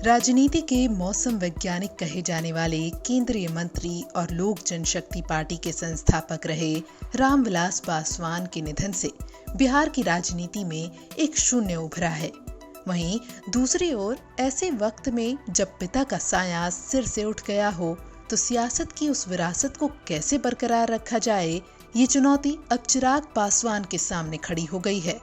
राजनीति के मौसम वैज्ञानिक कहे जाने वाले केंद्रीय मंत्री और लोक जनशक्ति पार्टी के संस्थापक रहे रामविलास पासवान के निधन से बिहार की राजनीति में एक शून्य उभरा है। वहीं दूसरी ओर ऐसे वक्त में जब पिता का साया सिर से उठ गया हो तो सियासत की उस विरासत को कैसे बरकरार रखा जाए, ये चुनौती अब चिराग पासवान के सामने खड़ी हो गई है।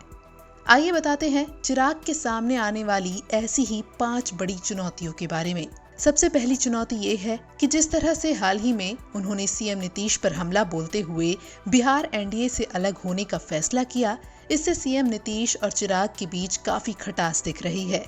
आइए बताते हैं चिराग के सामने आने वाली ऐसी ही 5 बड़ी चुनौतियों के बारे में। सबसे पहली चुनौती ये है कि जिस तरह से हाल ही में उन्होंने सीएम नीतीश पर हमला बोलते हुए बिहार एनडीए से अलग होने का फैसला किया, इससे सीएम नीतीश और चिराग के बीच काफी खटास दिख रही है।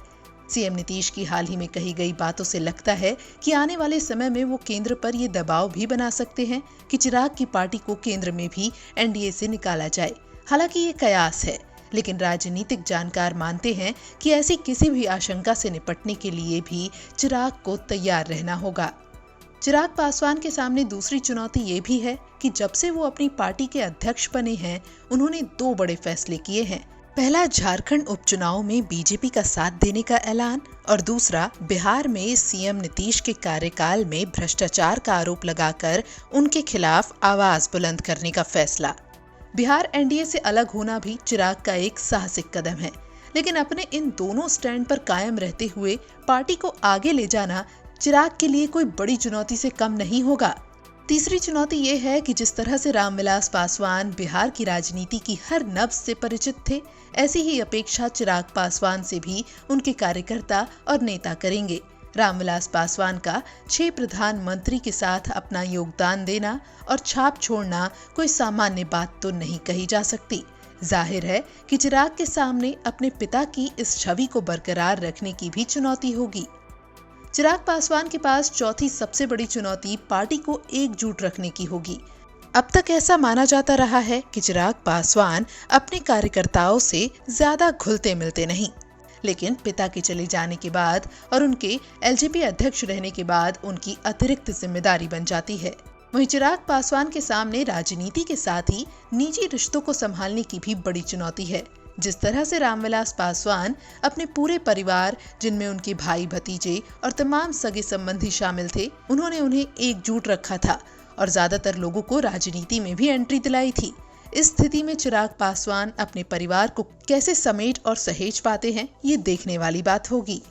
सीएम नीतीश की हाल ही में कही गई बातों से लगता है कि आने वाले समय में वो केंद्र पर ये दबाव भी बना सकते हैं कि चिराग की पार्टी को केंद्र में भी एनडीए से निकाला जाए। हालांकि ये कयास है, लेकिन राजनीतिक जानकार मानते हैं कि ऐसी किसी भी आशंका से निपटने के लिए भी चिराग को तैयार रहना होगा। चिराग पासवान के सामने दूसरी चुनौती ये भी है कि जब से वो अपनी पार्टी के अध्यक्ष बने हैं, उन्होंने 2 बड़े फैसले किए हैं। पहला, झारखंड उपचुनाव में बीजेपी का साथ देने का ऐलान, और दूसरा, बिहार में सीएम नीतीश के कार्यकाल में भ्रष्टाचार का आरोप लगाकर उनके खिलाफ आवाज बुलंद करने का फैसला। बिहार एनडीए से अलग होना भी चिराग का एक साहसिक कदम है, लेकिन अपने इन दोनों स्टैंड पर कायम रहते हुए पार्टी को आगे ले जाना चिराग के लिए कोई बड़ी चुनौती से कम नहीं होगा। तीसरी चुनौती ये है कि जिस तरह से रामविलास पासवान बिहार की राजनीति की हर नब्ज से परिचित थे, ऐसी ही अपेक्षा चिराग पासवान से भी उनके कार्यकर्ता और नेता करेंगे। रामविलास पासवान का 6 प्रधानमंत्री के साथ अपना योगदान देना और छाप छोड़ना कोई सामान्य बात तो नहीं कही जा सकती। जाहिर है कि चिराग के सामने अपने पिता की इस छवि को बरकरार रखने की भी चुनौती होगी। चिराग पासवान के पास चौथी सबसे बड़ी चुनौती पार्टी को एकजुट रखने की होगी। अब तक ऐसा माना जाता रहा है कि चिराग पासवान अपने कार्यकर्ताओं से ज्यादा घुलते मिलते नहीं, लेकिन पिता के चले जाने के बाद और उनके एलजेपी अध्यक्ष रहने के बाद उनकी अतिरिक्त जिम्मेदारी बन जाती है। वहीं चिराग पासवान के सामने राजनीति के साथ ही निजी रिश्तों को संभालने की भी बड़ी चुनौती है। जिस तरह से रामविलास पासवान अपने पूरे परिवार, जिनमें उनके भाई भतीजे और तमाम सगे संबंधी शामिल थे, उन्होंने उन्हें एकजुट रखा था और ज्यादातर लोगों को राजनीति में भी एंट्री दिलाई थी। इस स्थिति में चिराग पासवान अपने परिवार को कैसे समेट और सहेज पाते हैं, ये देखने वाली बात होगी।